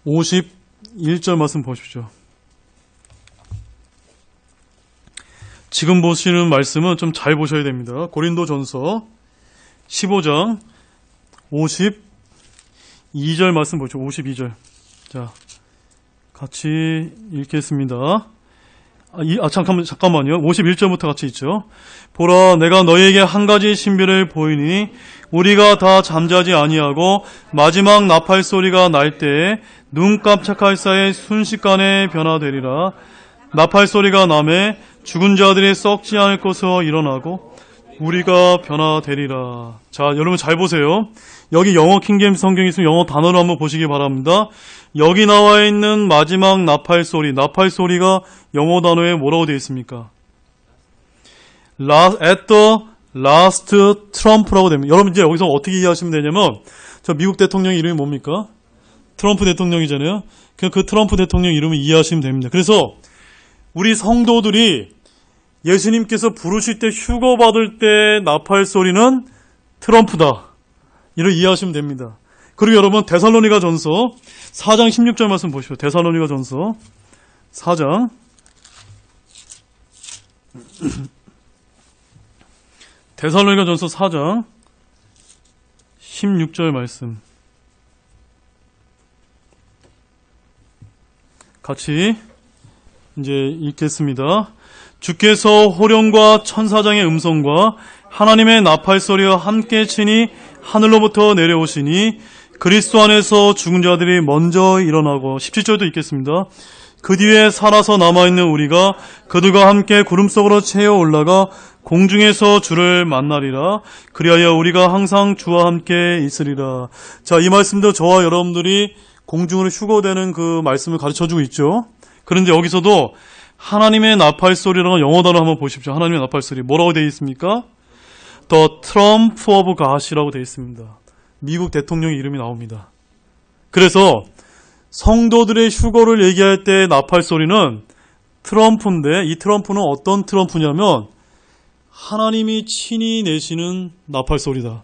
51절 말씀 보십시오. 지금 보시는 말씀은 좀 잘 보셔야 됩니다. 고린도전서 15장 52절 말씀 보십시오. 52절. 자, 같이 읽겠습니다. 잠깐만요. 51절부터 같이 있죠. 보라, 내가 너희에게 한 가지 신비를 보이니 우리가 다 잠자지 아니하고 마지막 나팔 소리가 날 때에 눈 깜짝할 사이에 순식간에 변화되리라. 나팔 소리가 나매 죽은 자들이 썩지 않을 것으로 일어나고 우리가 변화되리라. 자, 여러분 잘 보세요. 여기 영어 킹제임스 성경이 있으면 영어 단어로 한번 보시기 바랍니다. 여기 나와 있는 마지막 나팔 소리가 영어 단어에 뭐라고 되어 있습니까? At the last trump라고 됩니다. 여러분 이제 여기서 어떻게 이해하시면 되냐면 저 미국 대통령 이름이 뭡니까? 트럼프 대통령이잖아요. 그냥 그 트럼프 대통령 이름을 이해하시면 됩니다. 그래서 우리 성도들이 예수님께서 부르실 때 휴거 받을 때 나팔 소리는 트럼프다. 이렇게 이해하시면 됩니다. 그리고 여러분 데살로니가 전서 4장 16절 말씀 보십시오. 데살로니가 전서 4장 데살로니가 전서 4장 16절 말씀 같이 이제 읽겠습니다. 주께서 호령과 천사장의 음성과 하나님의 나팔 소리와 함께 치니 하늘로부터 내려오시니 그리스도 안에서 죽은 자들이 먼저 일어나고 17절도 읽겠습니다. 그 뒤에 살아서 남아있는 우리가 그들과 함께 구름 속으로 채어 올라가 공중에서 주를 만나리라. 그리하여 우리가 항상 주와 함께 있으리라. 자, 이 말씀도 저와 여러분들이 공중으로 휴거되는 그 말씀을 가르쳐주고 있죠. 그런데 여기서도 하나님의 나팔 소리라는 영어 단어 한번 보십시오. 하나님의 나팔 소리 뭐라고 되어 있습니까? The Trump of God이라고 되어 있습니다. 미국 대통령 이름이 나옵니다. 그래서 성도들의 휴거를 얘기할 때 나팔 소리는 트럼프인데 이 트럼프는 어떤 트럼프냐면 하나님이 친히 내시는 나팔 소리다.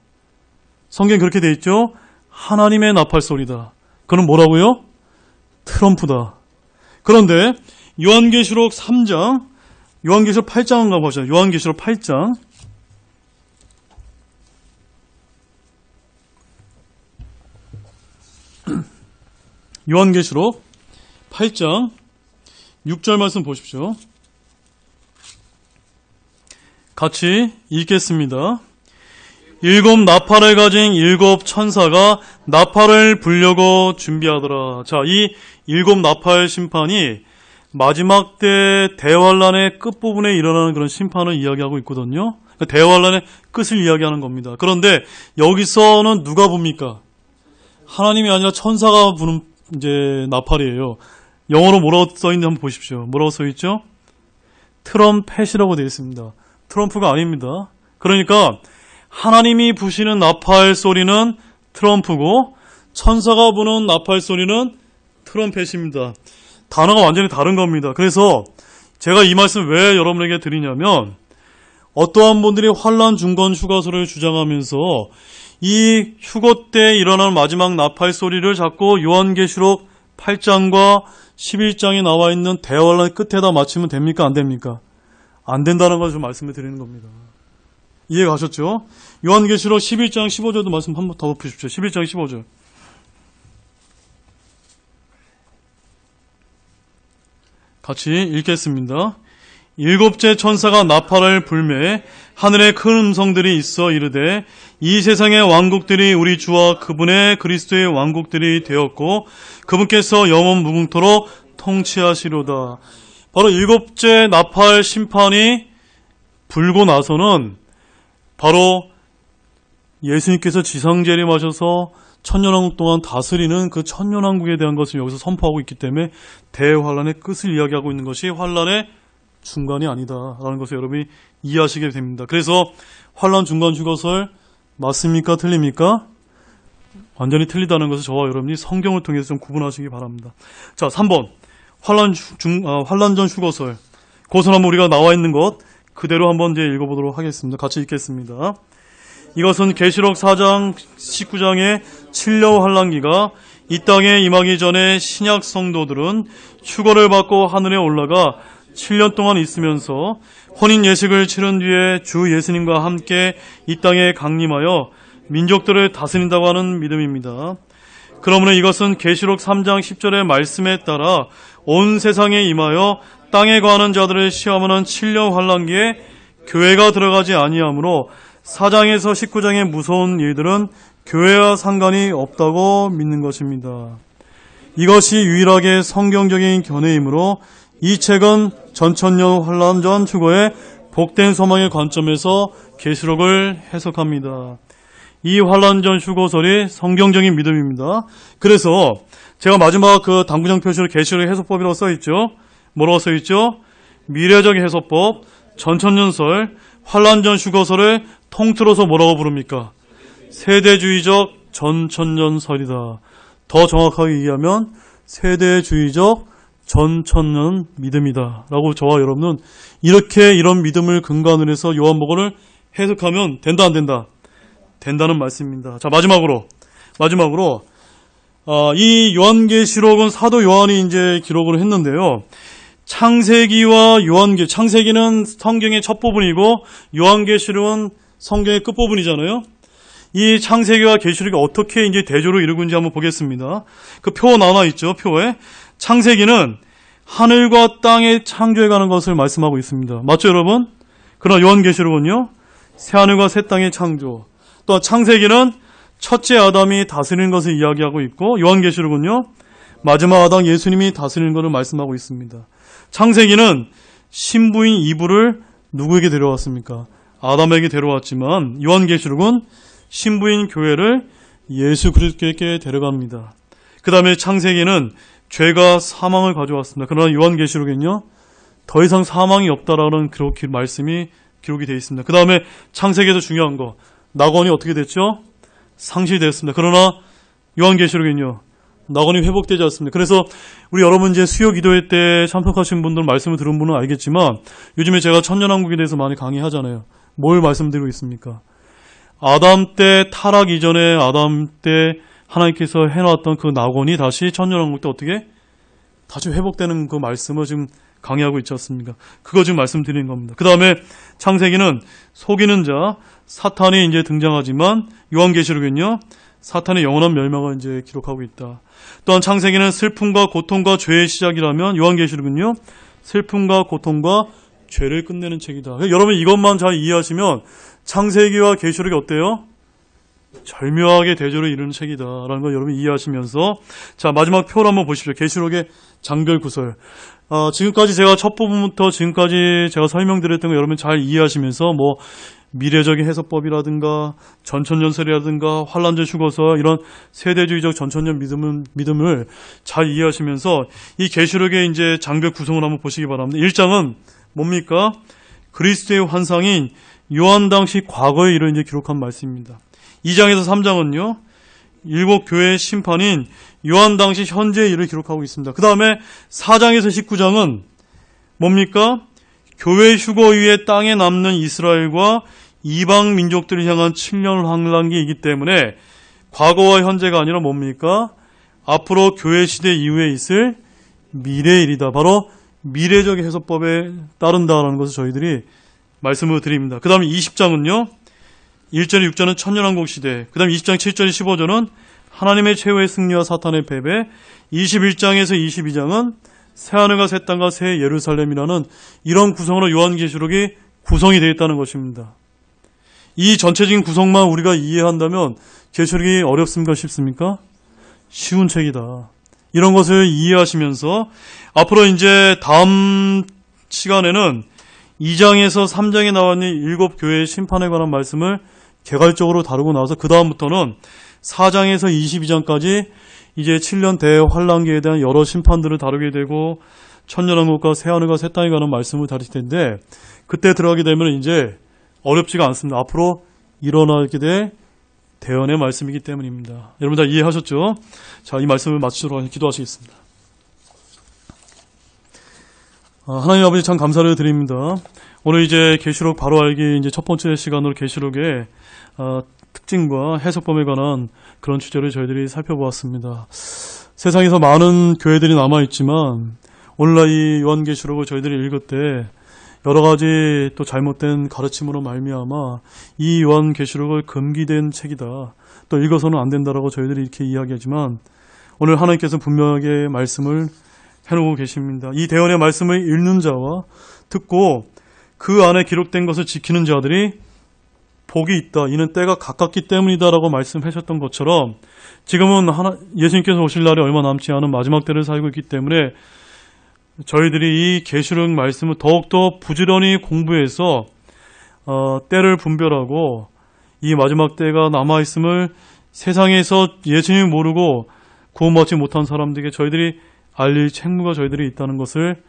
성경에 그렇게 되어 있죠. 하나님의 나팔 소리다. 그건 뭐라고요? 트럼프다. 그런데 요한계시록 3장, 요한계시록 8장 가보죠. 요한계시록 8장. 요한계시록 8장 6절 말씀 보십시오. 같이 읽겠습니다. 7 나팔을 가진 7 천사가 나팔을 불려고 준비하더라. 자, 이 7 나팔 심판이 마지막 때 대환란의 끝부분에 일어나는 그런 심판을 이야기하고 있거든요. 그러니까 대환란의 끝을 이야기하는 겁니다. 그런데 여기서는 누가 붑니까? 하나님이 아니라 천사가 부는 이제 나팔이에요. 영어로 뭐라고 써있는지 한번 보십시오. 뭐라고 써있죠? 트럼펫이라고 되어 있습니다. 트럼프가 아닙니다. 그러니까 하나님이 부시는 나팔 소리는 트럼프고 천사가 부는 나팔 소리는 트럼펫입니다. 단어가 완전히 다른 겁니다. 그래서 제가 이 말씀 왜 여러분에게 드리냐면 어떠한 분들이 환란 중간 휴가소를 주장하면서 이 휴거 때 일어나는 마지막 나팔 소리를 자꾸 요한계시록 8장과 11장에 나와 있는 대환란 끝에다 맞추면 됩니까? 안 됩니까? 안 된다는 걸 좀 말씀을 드리는 겁니다. 이해 가셨죠? 요한계시록 11장 15절도 말씀 한번 더 보십시오. 11장 15절. 같이 읽겠습니다. 일곱째 천사가 나팔을 불매 하늘에 큰 음성들이 있어 이르되 이 세상의 왕국들이 우리 주와 그분의 그리스도의 왕국들이 되었고 그분께서 영원 무궁토록 통치하시로다. 바로 일곱째 나팔 심판이 불고 나서는 바로 예수님께서 지상 재림하셔서 천년왕국 동안 다스리는 그 천년왕국에 대한 것을 여기서 선포하고 있기 때문에 대환란의 끝을 이야기하고 있는 것이 환란의 중간이 아니다라는 것을 여러분이 이해하시게 됩니다. 그래서 환란 중간 휴거설 맞습니까? 틀립니까? 완전히 틀리다는 것을 저와 여러분이 성경을 통해서 좀 구분하시기 바랍니다. 자, 3번 환란 전 휴거설 고선한번 우리가 나와 있는 것 그대로 한번 이제 읽어보도록 하겠습니다. 같이 읽겠습니다. 이것은 계시록 4장 19장의 7년 환란기가 이 땅에 임하기 전에 신약 성도들은 휴거를 받고 하늘에 올라가 7년 동안 있으면서 혼인 예식을 치른 뒤에 주 예수님과 함께 이 땅에 강림하여 민족들을 다스린다고 하는 믿음입니다. 그러므로 이것은 계시록 3장 10절의 말씀에 따라 온 세상에 임하여 땅에 거하는 자들을 시험하는 7년 환란기에 교회가 들어가지 아니하므로 4장에서 19장의 무서운 일들은 교회와 상관이 없다고 믿는 것입니다. 이것이 유일하게 성경적인 견해이므로 이 책은 전천년 환란 전 휴거의 복된 소망의 관점에서 계시록을 해석합니다. 이 환란 전 휴거설이 성경적인 믿음입니다. 그래서 제가 마지막 그 당구장 표시로 계시록 해석법이라고 써있죠. 뭐라고 써있죠? 미래적 해석법, 전천년설, 환란 전 휴거설을 통틀어서 뭐라고 부릅니까? 세대주의적 전천년설이다. 더 정확하게 얘기하면 세대주의적 전천년 믿음이다 라고 저와 여러분은 이렇게 이런 믿음을 근간으로 해서 요한복음을 해석하면 된다 안 된다? 된다는 말씀입니다. 자, 마지막으로 이 요한계시록은 사도 요한이 이제 기록을 했는데요. 창세기와 창세기는 성경의 첫 부분이고 요한계시록은 성경의 끝 부분이잖아요. 이 창세기와 계시록이 어떻게 이제 대조를 이루고 있는지 한번 보겠습니다. 그 표 나와 있죠. 표에 창세기는 하늘과 땅의 창조에 관한 것을 말씀하고 있습니다. 맞죠, 여러분? 그러나 요한계시록은요, 새 하늘과 새 땅의 창조. 또 창세기는 첫째 아담이 다스리는 것을 이야기하고 있고, 요한계시록은요, 마지막 아담 예수님이 다스리는 것을 말씀하고 있습니다. 창세기는 신부인 이브를 누구에게 데려왔습니까? 아담에게 데려왔지만 요한계시록은 신부인 교회를 예수 그리스도께 데려갑니다. 그 다음에 창세기는 죄가 사망을 가져왔습니다. 그러나 요한계시록에는요, 더 이상 사망이 없다라는 그렇게 말씀이 기록이 되어 있습니다. 그 다음에 창세기에서 중요한 거, 낙원이 어떻게 됐죠? 상실됐습니다. 그러나 요한계시록에는요, 낙원이 회복되지 않습니다. 그래서 우리 여러분 이제 수요 기도회 때 참석하신 분들 말씀을 들은 분은 알겠지만 요즘에 제가 천년왕국에 대해서 많이 강의하잖아요. 뭘 말씀드리고 있습니까? 아담 때 타락 이전에 아담 때 하나님께서 해놨던 그 낙원이 다시 천년왕국 때 어떻게 다시 회복되는 그 말씀을 지금 강의하고 있지 않습니까? 그거 지금 말씀드리는 겁니다. 그 다음에 창세기는 속이는 자 사탄이 이제 등장하지만 요한계시록은요, 사탄의 영원한 멸망을 이제 기록하고 있다. 또한 창세기는 슬픔과 고통과 죄의 시작이라면 요한계시록은요, 슬픔과 고통과 죄를 끝내는 책이다. 여러분 이것만 잘 이해하시면 창세기와 계시록이 어때요? 절묘하게 대조를 이루는 책이다라는 걸 여러분 이해하시면서, 자, 마지막 표를 한번 보십시오. 계시록의 장별 구설. 지금까지 제가 첫 부분부터 지금까지 제가 설명드렸던 거 여러분 잘 이해하시면서 뭐 미래적인 해석법이라든가 전천년설이라든가 환란전 휴거설 이런 세대주의적 전천년 믿음을 잘 이해하시면서 이 계시록의 이제 장별 구성을 한번 보시기 바랍니다. 1장은 뭡니까? 그리스도의 환상인 요한 당시 과거의 일을 이제 기록한 말씀입니다. 2장에서 3장은요, 일곱 교회의 심판인 요한 당시 현재의 일을 기록하고 있습니다. 그 다음에 4장에서 19장은 뭡니까? 교회 휴거 이후에 땅에 남는 이스라엘과 이방 민족들을 향한 7년 환란기이기 때문에 과거와 현재가 아니라 뭡니까? 앞으로 교회 시대 이후에 있을 미래의 일이다. 바로 미래적 해석법에 따른다라는 것을 저희들이 말씀을 드립니다. 그 다음에 20장은요. 1절에 6절은 천년왕국 시대, 그 다음에 20장 7절에 15절은 하나님의 최후의 승리와 사탄의 패배, 21장에서 22장은 새하늘과 새 땅과 새 예루살렘이라는 이런 구성으로 요한계시록이 구성이 되어 있다는 것입니다. 이 전체적인 구성만 우리가 이해한다면 계시록이 어렵습니까? 쉽습니까? 쉬운 책이다. 이런 것을 이해하시면서 앞으로 이제 다음 시간에는 2장에서 3장에 나와 있는 7교회의 심판에 관한 말씀을 개괄적으로 다루고 나서 그 다음부터는 4장에서 22장까지 이제 7년 대환란기에 대한 여러 심판들을 다루게 되고 천년왕국과 새하늘과 새 땅에 관한 말씀을 다룰 텐데 그때 들어가게 되면 이제 어렵지가 않습니다. 앞으로 일어나게 될 대언의 말씀이기 때문입니다. 여러분 다 이해하셨죠? 자, 이 말씀을 마치도록 기도하시겠습니다. 하나님 아버지 참 감사를 드립니다. 오늘 이제 계시록 바로 알기 이제 첫 번째 시간으로 계시록의 특징과 해석법에 관한 그런 주제를 저희들이 살펴보았습니다. 세상에서 많은 교회들이 남아있지만 오늘날 이 요한계시록을 저희들이 읽을 때 여러 가지 또 잘못된 가르침으로 말미암아 이 요한계시록을 금기된 책이다. 또 읽어서는 안 된다라고 저희들이 이렇게 이야기하지만 오늘 하나님께서 분명하게 말씀을 해놓고 계십니다. 이 대언의 말씀을 읽는 자와 듣고 그 안에 기록된 것을 지키는 자들이 복이 있다. 이는 때가 가깝기 때문이다라고 말씀하셨던 것처럼 지금은 예수님께서 오실 날이 얼마 남지 않은 마지막 때를 살고 있기 때문에 저희들이 이 계시록 말씀을 더욱더 부지런히 공부해서 때를 분별하고 이 마지막 때가 남아있음을 세상에서 예수님을 모르고 구원받지 못한 사람들에게 저희들이 알릴 책무가 저희들이 있다는 것을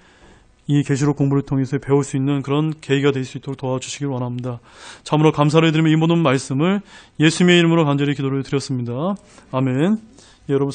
이 계시록 공부를 통해서 배울 수 있는 그런 계기가 될 수 있도록 도와주시길 원합니다. 참으로 감사를 드리며 이 모든 말씀을 예수님의 이름으로 간절히 기도를 드렸습니다. 아멘. 여러분